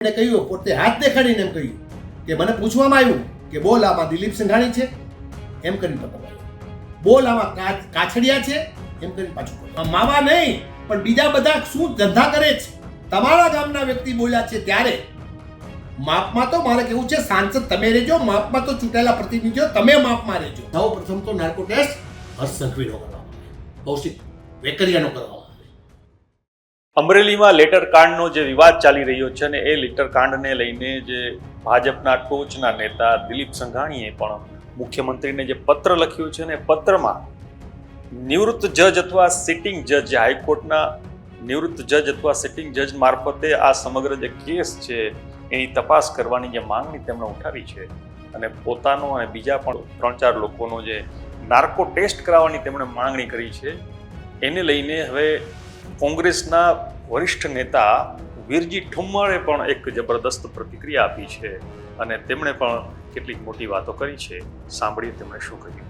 એને કહ્યું, પોતે હાથ દેખાડીને એમ કહ્યું કે મને પૂછવામાં આવ્યું કે બોલ આમાં દિલીપ સંઘાણી છે, એમ કરીને પકડાયો. બોલ આમાં કાછડિયા છે, એમ કરીને પાછું પકડાયો. માવા નહીં પણ બીજા બધા શું ધંધા કરે છે, તમારા ગામના વ્યક્તિ બોલ્યા છે ત્યારે માપમાં તો મારે કેવું છે, સાંસદ તમે રહેજો, માપમાં તો ચૂંટાયેલા પ્રતિનિધિઓ તમે માપમાં રહેજો. સૌ પ્રથમ તો નાર્કો ટેસ્ટ હર્ષ સંઘવીનો કરવામાં આવે, કૌશિક વેકરિયાનો કરવામાં આવે. અમરેલીમાં લેટર કાંડનો જે વિવાદ ચાલી રહ્યો છે ને એ લેટર કાંડને લઈને જે ભાજપના ટોચના નેતા દિલીપ સંઘાણીએ પણ મુખ્યમંત્રીને જે પત્ર લખ્યું છે ને પત્રમાં નિવૃત્ત જજ અથવા સિટિંગ જજ, હાઈકોર્ટના નિવૃત્ત જજ અથવા સિટિંગ જજ મારફતે આ સમગ્ર જે કેસ છે એની તપાસ કરવાની જે માંગણી તેમણે ઉઠાવી છે અને પોતાનો અને બીજા પણ 3-4 લોકોનો જે નાર્કો ટેસ્ટ કરાવવાની તેમણે માંગણી કરી છે, એને લઈને હવે કોંગ્રેસના વરિષ્ઠ નેતા વીરજી ઠુમ્મરે પણ એક જબરદસ્ત પ્રતિક્રિયા આપી છે અને તેમણે પણ કેટલીક મોટી વાતો કરી છે. સાંભળીએ તેમણે શું કહ્યું.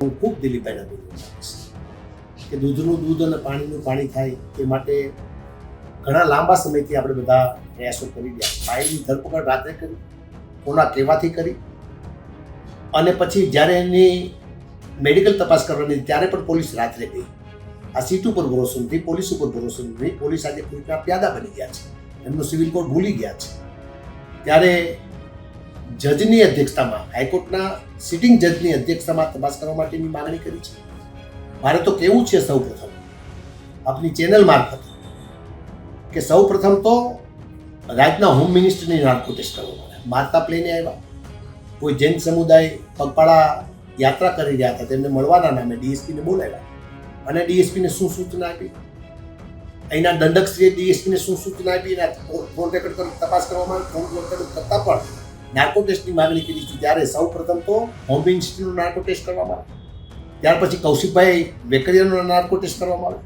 હું ખૂબ દિલીપભાઈના કે દૂધનું દૂધ અને પાણીનું પાણી થાય તે માટે ઘણા લાંબા સમયથી આપણે બધા પ્રયાસો કરી રહ્યા. ફાઇલની ધરપકડ રાત્રે કરી, કોના કહેવાથી કરી, અને પછી જ્યારે એની મેડિકલ તપાસ કરવાની ત્યારે પણ પોલીસ રાત્રે ગઈ. આ સીટ ઉપર ભરોસો નથી, પોલીસ ઉપર ભરોસો નથી. પોલીસ આજે કોઈકના પ્યાદા બની ગયા છે, એમનો સિવિલ કોડ ભૂલી ગયા છે. ત્યારે જજની અધ્યક્ષતામાં, હાઈકોર્ટના સિટિંગ જજની અધ્યક્ષતામાં તપાસ કરવા માટેની માંગણી કરી છે. મારે તો કેવું છે સૌ પ્રથમ આપની ચેનલ મારફત કે સૌ પ્રથમ તો રાજ્યના હોમ મિનિસ્ટરની નાર્કો ટેસ્ટ કરવામાં આવ્યા. મારતા પ્લેને આવ્યા, કોઈ જૈન સમુદાય પગપાળા યાત્રા કરી રહ્યા હતા, તેમને મળવાના નામે ડીએસપીને બોલાવ્યા અને ડીએસપીને શું સૂચના આપી, અહીંના દંડકશ્રીએ ડીએસપીને શું સૂચના આપી, એના ફોન રેકોર્ડ કરી તપાસ કરવામાં આવી. ફોન રેકોર્ડ કરતાં પણ નાર્કો ટેસ્ટની માંગણી કરી છે. ત્યારે સૌ પ્રથમ તો હોમ મિનિસ્ટ્રીનો નાર્કો ટેસ્ટ કરવામાં આવે, ત્યાર પછી કૌશિકભાઈ વેકરિયાનો નાર્કો ટેસ્ટ કરવામાં આવે,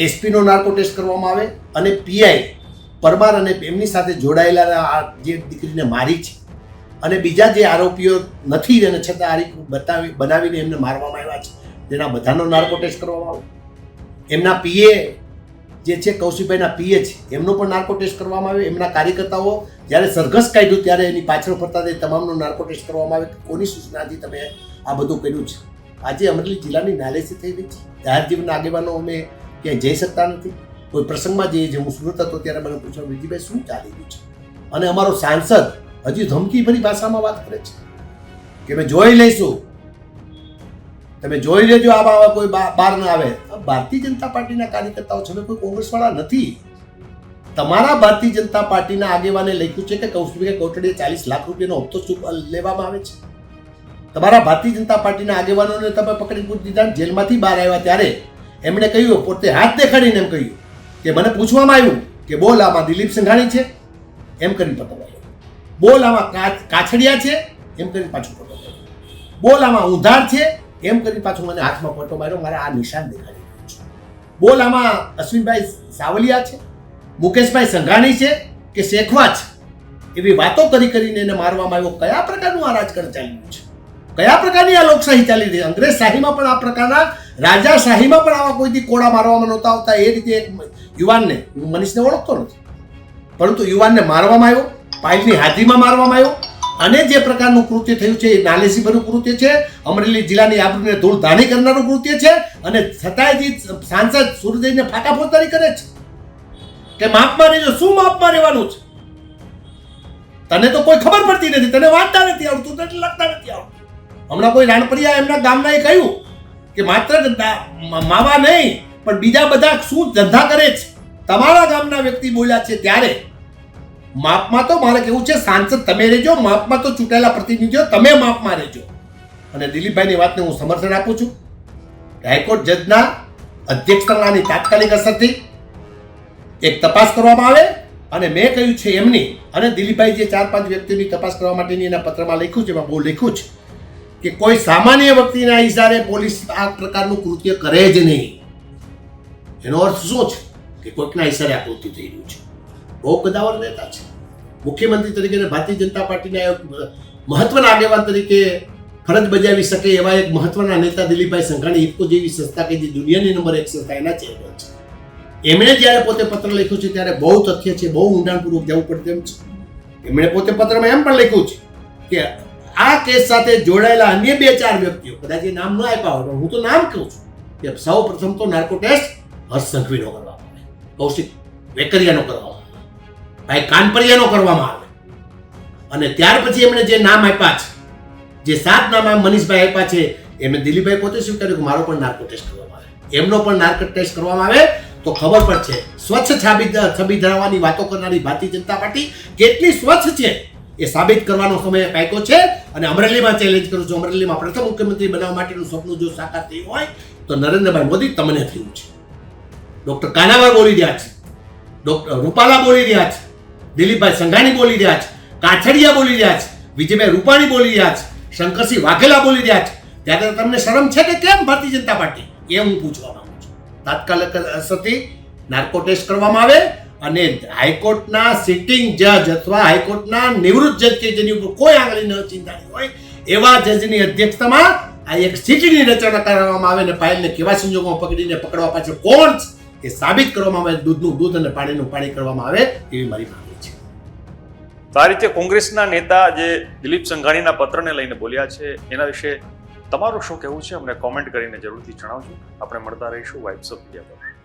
એસપીનો નાર્કો ટેસ્ટ કરવામાં આવે અને પીઆઈ પરમાર અને એમની સાથે જોડાયેલા જે દીકરીને મારી છે અને બીજા જે આરોપીઓ નથી અને છતાં આરોપી બનાવીને એમને મારવામાં આવ્યા છે તેના બધાનો નાર્કો ટેસ્ટ કરવામાં આવે. એમના પીએ જે છે કૌશિકભાઈના પીએ છે એમનો પણ નાર્કો ટેસ્ટ કરવામાં આવે. એમના કાર્યકર્તાઓ જ્યારે સરઘસ કાઢ્યું ત્યારે એની પાછળ ફરતા તે તમામનો નાર્કો ટેસ્ટ કરવામાં આવે. કોની સૂચનાથી તમે આ બધું કર્યું છે? આજે અમરેલી જિલ્લાની નાલેસી થઈ રહી છે. જાહેર જીવનના આગેવાનો અમે ક્યાંય જઈ શકતા નથી. કોઈ પ્રસંગમાં જઈએ છીએ, હું સુરત હતો ત્યારે મને પૂછ્યું વિજયભાઈ શું ચાલી રહ્યું છે, અને અમારો સાંસદ હજી ધમકીભરી ભાષામાં વાત કરે છે કે અમે જોઈ લઈશું, તમે જોઈ લેજો, આમાં કોઈ બહાર ના આવે. ભારતીય જનતા પાર્ટીના કાર્યકર્તાઓ છે, કોઈ કોંગ્રેસવાળા નથી. તમારા ભારતીય જનતા પાર્ટીના આગેવાને લખ્યું છે કે કૌશિકભાઈ કોટડીએ 40 લાખ રૂપિયાનો હપ્તો લેવામાં આવે છે. તમારા ભારતીય જનતા પાર્ટીના આગેવાનોને તમે પકડી પૂછી દીધા, જેલમાંથી બહાર આવ્યા ત્યારે એમણે કહ્યું, પોતે હાથ દેખાડીને એમ કહ્યું કે મને પૂછવામાં આવ્યું કે બોલ આમાં દિલીપ સંઘાણી છે, એમ કરીને પકડાયો. બોલ આમાં કાછડિયા છે, એમ કરીને પાછું પકડાયો. બોલ આમાં ઊંધાર છે, એમ કરી પાછું મને હાથમાં પટ્ટો માર્યો, મારે આ નિશાન દેખાડી રહ્યું છે. બોલ આમાં અશ્વિનભાઈ સાવલિયા છે, મુકેશભાઈ સંઘાણી છે કે શેખવા છે, એવી વાતો કરીને એને મારવામાં આવ્યો. કયા પ્રકારનું આ રાજકારણ ચાલી રહ્યું છે? કયા પ્રકારની આ લોકશાહી ચાલી રહી છે? અંગ્રેજ શાહીમાં પણ આ પ્રકારના, રાજાશાહીમાં પણ આવા કોઈથી કોડા મારવામાં નહોતા આવતા. એ રીતે એક યુવાનને, હું મનીષને ઓળખતો નથી, પરંતુ યુવાનને મારવામાં આવ્યો, પાઇલની હાજરીમાં મારવામાં આવ્યો, અને જે પ્રકારનું કૃત્ય થયું છે એ નાલેસીભર્યું કૃત્ય છે, અમરેલી જિલ્લાની આબરૂને ધૂળ ધાણી કરનારું કૃત્ય છે. અને છતાંય જે સાંસદ સુરજઈને ફાટાફોડતારી કરે છે કે માપમાં રહેજો. શું માપમાં રહેવાનું છે? તને તો કોઈ ખબર પડતી નથી, તને વાંચતા નથી આવડતું, તને લખતા નથી આવડતું. હમણાં કોઈ રાણપરિયા એમના ગામનાએ કહ્યું કે માત્ર માવા નહીં પણ બીજા બધા શું ધંધા કરે છે, તમારા ગામના વ્યક્તિ બોલ્યા છે ત્યારે માપમાં તો મારે કેવું છે, સાંસદ તમે રહેજો, માપમાં તો ચૂંટાયેલા પ્રતિનિધિઓ તમે માપમાં રહેજો. અને દિલીપભાઈની વાતને હું સમર્થન આપું છું. હાઈકોર્ટ જજના અધ્યક્ષતાની તાત્કાલિક અસરથી એક તપાસ કરવામાં આવે, અને મેં કહ્યું છે એમની, અને દિલીપભાઈ જે 4-5 વ્યક્તિઓની તપાસ કરવા માટેની એના પત્રમાં લખ્યું છે, એમાં બહુ લખ્યું છે કે કોઈ સામાન્ય વ્યક્તિના ઇશારે પોલીસ આ પ્રકારનું કૃત્ય કરે જ નહીં. એનો અર્થ શું છે કે કોઈકના ઇશારે આ કૃત્ય થઈ રહ્યું છે. બહુ કદાવર નેતા છે, મુખ્યમંત્રી તરીકે ભારતીય જનતા પાર્ટીના મહત્વના આગેવાન તરીકે ફરજ બજાવી શકે એવા એક મહત્વના નેતા દિલીપભાઈ સંઘાણી ઇફકો જેવી સંસ્થા કે જે દુનિયાની નંબર 1 સંસ્થા, એના ચેરમેન છે. એમણે જ્યારે પોતે પત્ર લખ્યું છે ત્યારે બહુ તથ્ય છે, બહુ ઊંડાણપૂર્વક જવું પડે તેમ છે. એમણે પોતે પત્રમાં એમ પણ લખ્યું છે કે આ કેસ સાથે જોડાયેલા અન્ય 2-4 વ્યક્તિઓ, કદાચ એ નામ ન આપ્યા હોય પણ હું તો નામ કહું છું, કે સૌ પ્રથમ તો નાર્કો ટેસ્ટ હર્ષ સંઘવીનો કરવામાં આવે, કૌશિક વેકરિયાનો કરવામાં આવે, ભાઈ કાનપરિયાનો કરવામાં આવે, અને ત્યાર પછી એમણે જે નામ આપ્યા છે, જે 7 નામ મનીષભાઈ આપ્યા છે, એમણે દિલીપભાઈ પોતે સ્વીકાર્યું કે મારો પણ નાર્કો ટેસ્ટ કરવામાં આવે, એમનો પણ નાર્કો ટેસ્ટ કરવામાં આવે તો ખબર પડશે સ્વચ્છ છબી ધરાવવાની વાતો કરનારી ભારતીય જનતા પાર્ટી કેટલી સ્વચ્છ છે એ સાબિત કરવાનો સમય પાક્યો છે. અને અમરેલીમાં ચેલેન્જ કરું છું, અમરેલીમાં પ્રથમ મુખ્યમંત્રી બનાવવા માટેનું સપનું જો સાકાર થયું હોય તો નરેન્દ્રભાઈ મોદી તમને થયું છે. ડોક્ટર કાનાભાઈ બોલી રહ્યા છે, ડોક્ટર રૂપાલા બોલી રહ્યા છે, દિલીપભાઈ સંઘાણી બોલી રહ્યા છે, કાછડિયા બોલી રહ્યા છે, વિજયભાઈ રૂપાણી બોલી રહ્યા છે, શંકરસિંહ વાઘેલા બોલી રહ્યા છે. ત્યારે તમને શરમ છે કે કેમ ભારતીય જનતા પાર્ટી? એ હું પૂછવા માંગુ છું. તાત્કાલિક અસરથી નાર્કો ટેસ્ટ કરવામાં આવે અને હાઈકોર્ટના સિટિંગ જજ અથવા હાઈકોર્ટના નિવૃત્ત જજ કે જેની ઉપર કોઈ આંગળી ન ચિંતાની હોય એવા જજની અધ્યક્ષતામાં આ એક સિટીની રચના કરવામાં આવે અને પાયલને કેવા સંજોગોમાં પકડવા પાછળ કોણ છે એ સાબિત કરવામાં આવે, દૂધનું દૂધ અને પાણીનું પાણી કરવામાં આવે એવી મારી માંગણી છે. તો આ રીતે કોંગ્રેસના નેતા જે દિલીપ સંઘાણીના પત્રને લઈને બોલ્યા છે એના વિશે તમારું શું કહેવું છે? અમને કોમેન્ટ કરીને જરૂરથી જણાવજો. આપણે મળતા રહીશું વાઇબ્સ ઓફ ઇન્ડિયા પર.